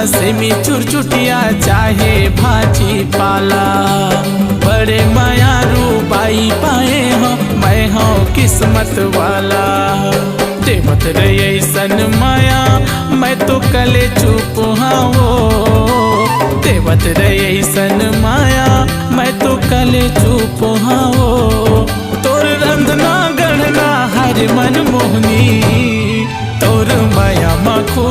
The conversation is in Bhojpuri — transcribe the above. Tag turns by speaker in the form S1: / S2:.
S1: सेमी चुरचुटिया चाहे भाजी पाला। बड़े मायारू बाई पाए हो मैं हो किस्मत वाला। देवत रे ऐसन माया मैं तो कले चुप हाओ। देवत रे ऐसन माया मैं तो कले चुप हाओ। तोर रंधना गढ़ना हर मन मोहनी तोर माया मखो